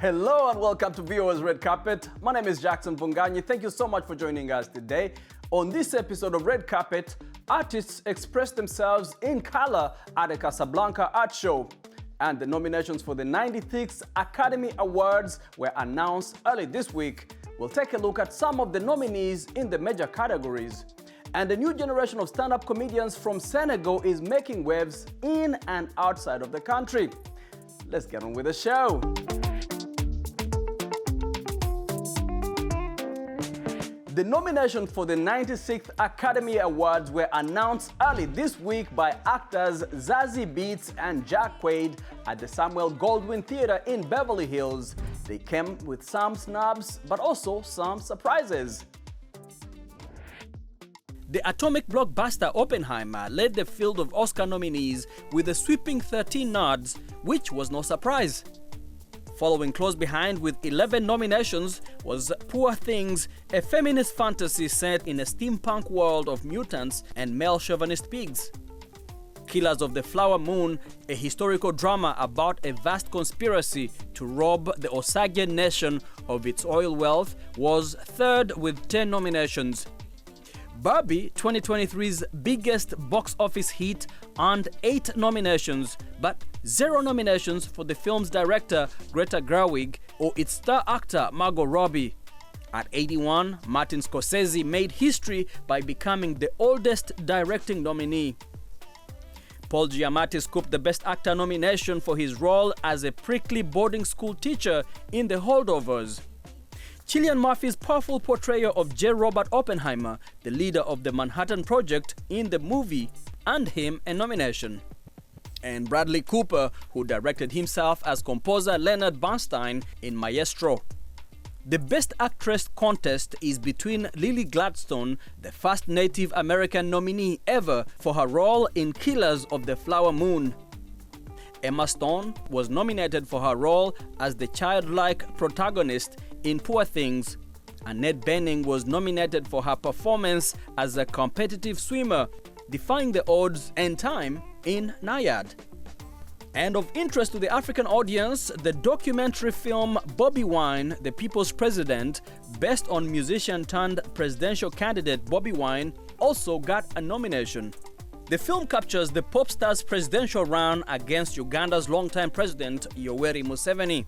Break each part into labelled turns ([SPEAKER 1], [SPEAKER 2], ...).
[SPEAKER 1] Hello and welcome to VO's Red Carpet. My name is Jackson Bunganyi. Thank you so much for joining us today. On this episode of Red Carpet, artists expressed themselves in color at the Casablanca art show. And the nominations for the 96th Academy Awards were announced early this week. We'll take a look at some of the nominees in the major categories. And the new generation of stand-up comedians from Senegal is making waves in and outside of the country. Let's get on with the show. The nominations for the 96th Academy Awards were announced early this week by actors Zazie Beetz and Jack Quaid at the Samuel Goldwyn Theatre in Beverly Hills. They came with some snubs, but also some surprises. The atomic blockbuster Oppenheimer led the field of Oscar nominees with a sweeping 13 nods, which was no surprise. Following close behind with 11 nominations was Poor Things, a feminist fantasy set in a steampunk world of mutants and male chauvinist pigs. Killers of the Flower Moon, a historical drama about a vast conspiracy to rob the Osagian nation of its oil wealth, was third with 10 nominations. Barbie, 2023's biggest box office hit, earned 8 nominations, but 0 nominations for the film's director, Greta Gerwig, or its star actor, Margot Robbie. At 81, Martin Scorsese made history by becoming the oldest directing nominee. Paul Giamatti scooped the Best Actor nomination for his role as a prickly boarding school teacher in The Holdovers. Cillian Murphy's powerful portrayal of J. Robert Oppenheimer, the leader of the Manhattan Project in the movie, earned him a nomination. And Bradley Cooper, who directed himself as composer Leonard Bernstein in Maestro. The Best Actress contest is between Lily Gladstone, the first Native American nominee ever for her role in Killers of the Flower Moon. Emma Stone was nominated for her role as the childlike protagonist in Poor Things. Annette Bening was nominated for her performance as a competitive swimmer, defying the odds and time in Naiad. And of interest to the African audience, the documentary film Bobi Wine, the People's President, based on musician turned presidential candidate Bobi Wine, also got a nomination. The film captures the pop star's presidential run against Uganda's longtime president Yoweri Museveni.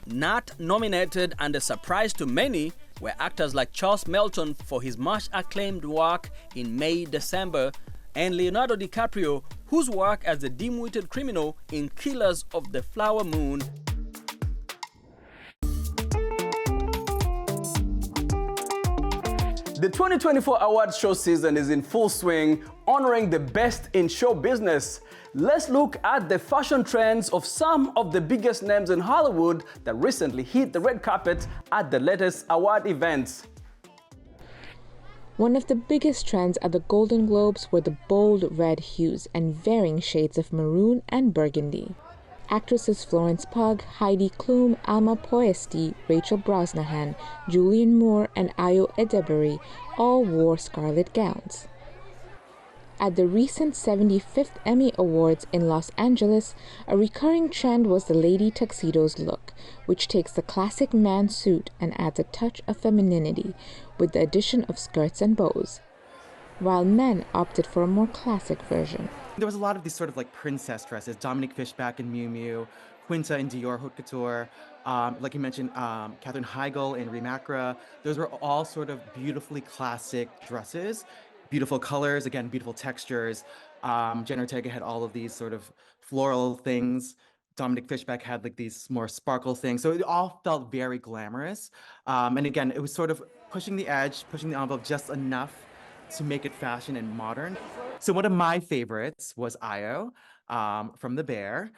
[SPEAKER 1] Not nominated, and a surprise to many, were actors like Charles Melton for his much acclaimed work in May, December, and Leonardo DiCaprio, whose work as the dim-witted criminal in Killers of the Flower Moon. The 2024 awards show season is in full swing, honoring the best in show business. Let's look at the fashion trends of some of the biggest names in Hollywood that recently hit the red carpet at the latest award events.
[SPEAKER 2] One of the biggest trends at the Golden Globes were the bold red hues and varying shades of maroon and burgundy. Actresses Florence Pugh, Heidi Klum, Alma Poesty, Rachel Brosnahan, Julianne Moore, and Ayo Edebiri all wore scarlet gowns. At the recent 75th Emmy Awards in Los Angeles, a recurring trend was the lady tuxedos look, which takes the classic man suit and adds a touch of femininity with the addition of skirts and bows, while men opted for a more classic version.
[SPEAKER 3] There was a lot of these sort of like princess dresses, Dominique Fishback in Miu Miu, Quinta in Dior Haute Couture, like you mentioned, Katherine Heigl in Rimac. Those were all sort of beautifully classic dresses, beautiful colors, again, beautiful textures. Jenna Ortega had all of these sort of floral things. Dominic Fishback had like these more sparkle things. So it all felt very glamorous. And again, it was sort of pushing the edge, pushing the envelope just enough to make it fashion and modern. So one of my favorites was Ayo from The Bear.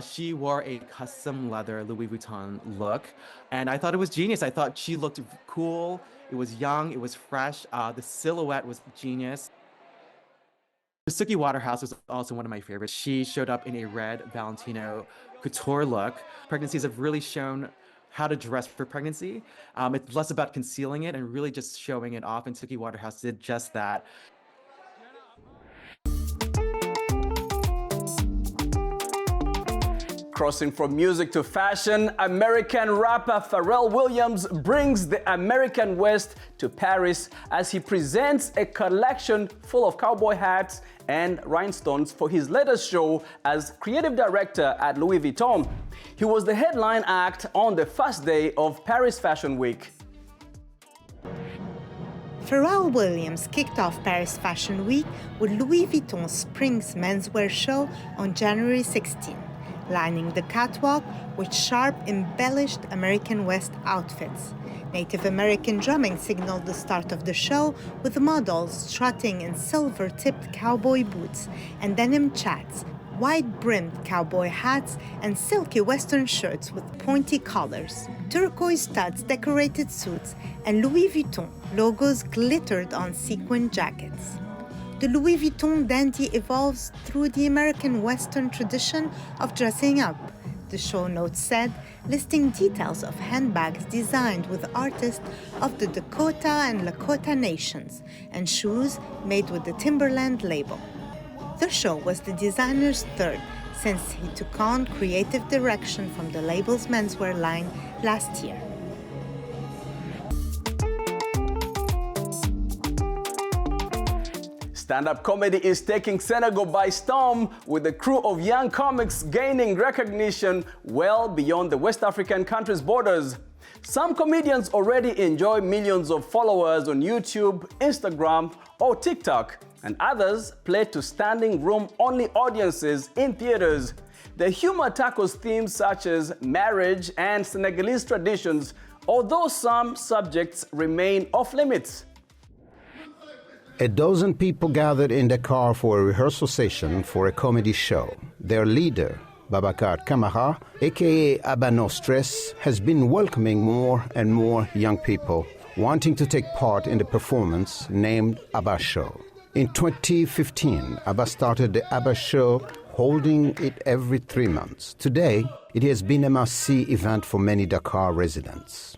[SPEAKER 3] She wore a custom leather Louis Vuitton look, and I thought it was genius. I thought she looked cool. It was young, it was fresh. The silhouette was genius. Suki Waterhouse was also one of my favorites. She showed up in a red Valentino couture look. Pregnancies have really shown how to dress for pregnancy. It's less about concealing it and really just showing it off, and Suki Waterhouse did just that.
[SPEAKER 1] Crossing from music to fashion, American rapper Pharrell Williams brings the American West to Paris as he presents a collection full of cowboy hats and rhinestones for his latest show as creative director at Louis Vuitton. He was the headline act on the first day of Paris Fashion Week.
[SPEAKER 4] Pharrell Williams kicked off Paris Fashion Week with Louis Vuitton's Spring's menswear show on January 16. Lining the catwalk with sharp, embellished American West outfits. Native American drumming signaled the start of the show, with models strutting in silver-tipped cowboy boots and denim chaps, wide-brimmed cowboy hats, and silky Western shirts with pointy collars. Turquoise studs decorated suits, and Louis Vuitton logos glittered on sequin jackets. The Louis Vuitton dandy evolves through the American Western tradition of dressing up, the show notes said, listing details of handbags designed with artists of the Dakota and Lakota nations, and shoes made with the Timberland label. The show was the designer's third since he took on creative direction from the label's menswear line last year.
[SPEAKER 1] Stand-up comedy is taking Senegal by storm, with a crew of young comics gaining recognition well beyond the West African country's borders. Some comedians already enjoy millions of followers on YouTube, Instagram, or TikTok, and others play to standing room-only audiences in theaters. The humor tackles themes such as marriage and Senegalese traditions, although some subjects remain off-limits.
[SPEAKER 5] A dozen people gathered in Dakar for a rehearsal session for a comedy show. Their leader, Babacar Camara, aka Abba No Stress, has been welcoming more and more young people wanting to take part in the performance named Abba Show. In 2015, Abba started the Abba Show, holding it every 3 months. Today, it has been a must-see event for many Dakar residents.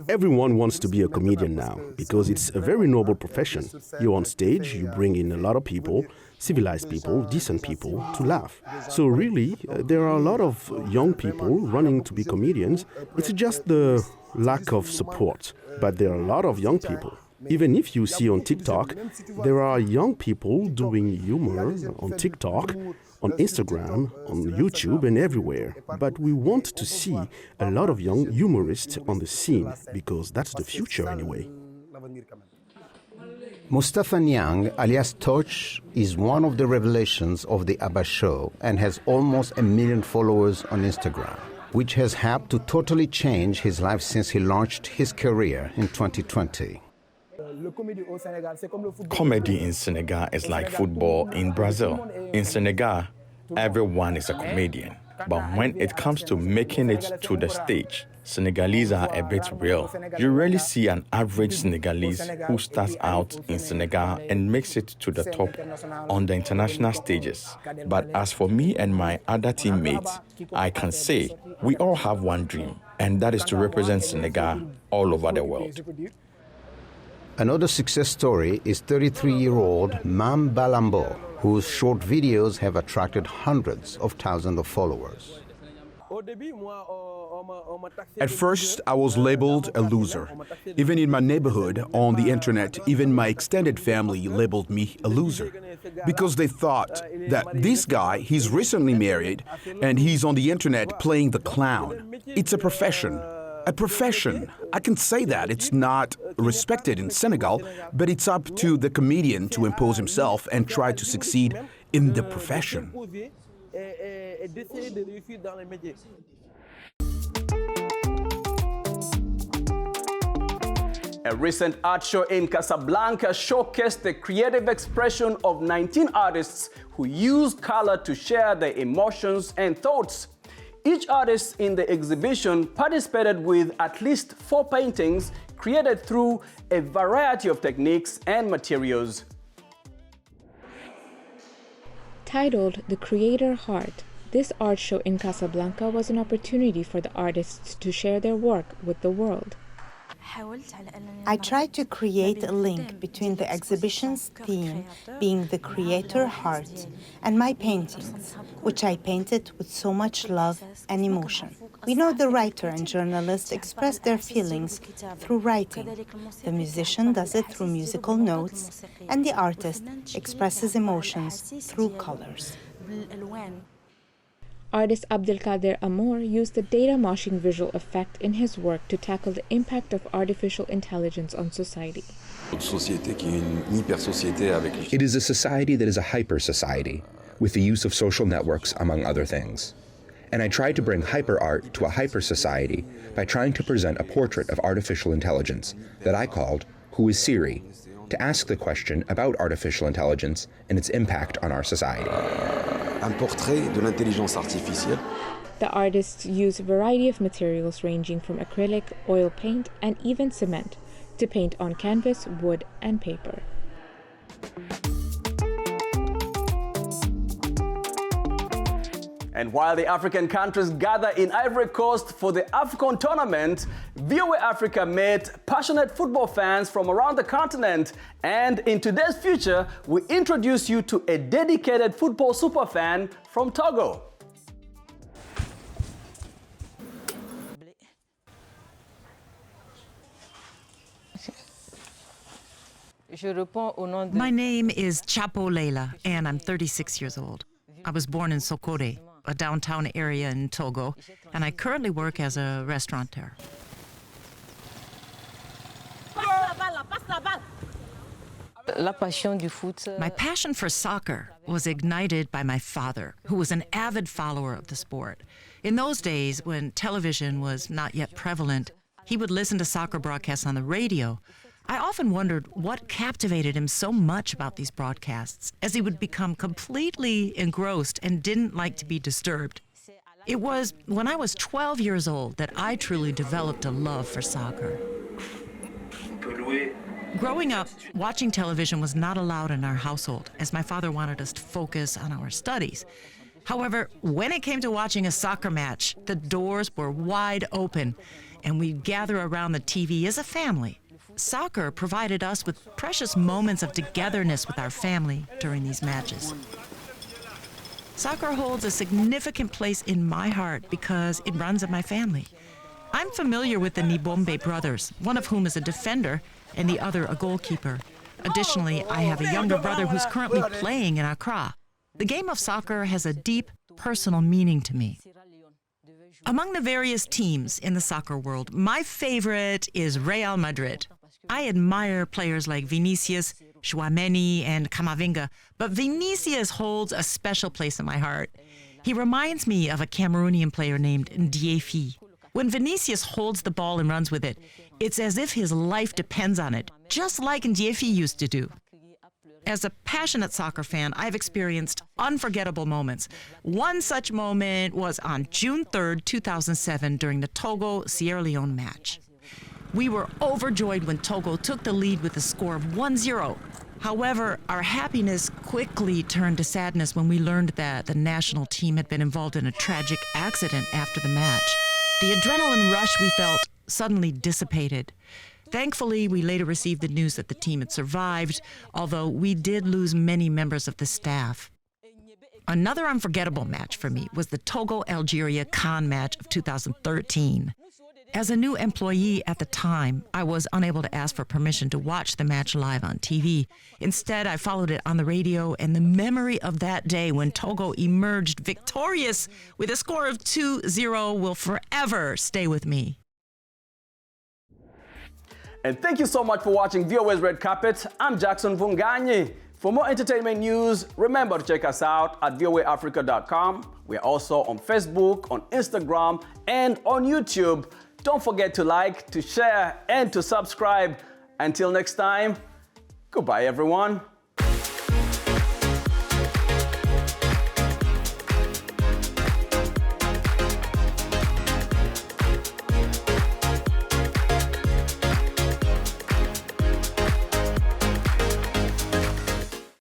[SPEAKER 6] Everyone wants to be a comedian now because it's a very noble profession. You're on stage, you bring in a lot of people, civilized people, decent people, to laugh. So really, there are a lot of young people running to be comedians. It's just the lack of support, but there are a lot of young people. Even if you see on TikTok, there are young people doing humor on TikTok, on Instagram, on YouTube and everywhere. But we want to see a lot of young humorists on the scene because that's the future anyway.
[SPEAKER 5] Mustafa Nyang, alias Toch, is one of the revelations of the Abba Show and has almost 1 million followers on Instagram, which has helped to totally change his life since he launched his career in 2020.
[SPEAKER 7] Comedy in Senegal is like football in Brazil. In Senegal, everyone is a comedian. But when it comes to making it to the stage, Senegalese are a bit real. You rarely see an average Senegalese who starts out in Senegal and makes it to the top on the international stages. But as for me and my other teammates, I can say we all have one dream, and that is to represent Senegal all over the world.
[SPEAKER 5] Another success story is 33-year-old Mam Balambo, whose short videos have attracted hundreds of thousands of followers.
[SPEAKER 8] At first, I was labeled a loser. Even in my neighborhood, on the internet, even my extended family labeled me a loser. Because they thought that this guy, he's recently married, and he's on the internet playing the clown. It's a profession. A profession. I can say that it's not respected in Senegal, but it's up to the comedian to impose himself and try to succeed in the profession.
[SPEAKER 1] A recent art show in Casablanca showcased the creative expression of 19 artists who used color to share their emotions and thoughts. Each artist in the exhibition participated with at least 4 paintings created through a variety of techniques and materials.
[SPEAKER 2] Titled The Creator Heart, this art show in Casablanca was an opportunity for the artists to share their work with the world.
[SPEAKER 4] I tried to create a link between the exhibition's theme, being the creator heart, and my paintings, which I painted with so much love and emotion. We know the writer and journalist express their feelings through writing. The musician does it through musical notes, and the artist expresses emotions through colors.
[SPEAKER 2] Artist Abdelkader Amour used the data moshing visual effect in his work to tackle the impact of artificial intelligence on society.
[SPEAKER 9] It is a society that is a hyper society, with the use of social networks, among other things. And I tried to bring hyper art to a hyper society by trying to present a portrait of artificial intelligence that I called Who is Siri? To ask the question about artificial intelligence and its impact on our society.
[SPEAKER 10] Un portrait de l'intelligence artificielle.
[SPEAKER 2] The artists use a variety of materials ranging from acrylic, oil paint, and even cement to paint on canvas, wood, and paper.
[SPEAKER 1] And while the African countries gather in Ivory Coast for the AFCON tournament, VOA Africa met passionate football fans from around the continent. And in today's Future, we introduce you to a dedicated football superfan from Togo.
[SPEAKER 11] My name is Chapo Leila, and I'm 36 years old. I was born in Sokore, a downtown area in Togo, and I currently work as a restaurateur. My passion for soccer was ignited by my father, who was an avid follower of the sport. In those days, when television was not yet prevalent, he would listen to soccer broadcasts on the radio. I often wondered what captivated him so much about these broadcasts, as he would become completely engrossed and didn't like to be disturbed. It was when I was 12 years old that I truly developed a love for soccer. Growing up, watching television was not allowed in our household, as my father wanted us to focus on our studies. However, when it came to watching a soccer match, the doors were wide open, and we'd gather around the TV as a family. Soccer provided us with precious moments of togetherness with our family during these matches. Soccer holds a significant place in my heart because it runs in my family. I'm familiar with the Nibombe brothers, one of whom is a defender and the other a goalkeeper. Additionally, I have a younger brother who's currently playing in Accra. The game of soccer has a deep personal meaning to me. Among the various teams in the soccer world, my favorite is Real Madrid. I admire players like Vinicius, Chouameni, and Camavinga, but Vinicius holds a special place in my heart. He reminds me of a Cameroonian player named Ndiefi. When Vinicius holds the ball and runs with it, it's as if his life depends on it, just like Ndiefi used to do. As a passionate soccer fan, I've experienced unforgettable moments. One such moment was on June 3rd, 2007, during the Togo-Sierra Leone match. We were overjoyed when Togo took the lead with a score of 1-0. However, our happiness quickly turned to sadness when we learned that the national team had been involved in a tragic accident after the match. The adrenaline rush we felt suddenly dissipated. Thankfully, we later received the news that the team had survived, although we did lose many members of the staff. Another unforgettable match for me was the Togo-Algeria CAN match of 2013. As a new employee at the time, I was unable to ask for permission to watch the match live on TV. Instead, I followed it on the radio, and the memory of that day when Togo emerged victorious with a score of 2-0 will forever stay with me.
[SPEAKER 1] And thank you so much for watching VOA's Red Carpet. I'm Jackson Vunganyi. For more entertainment news, remember to check us out at voaafrica.com. We're also on Facebook, on Instagram, and on YouTube. Don't forget to like, to share, and to subscribe. Until next time, goodbye everyone.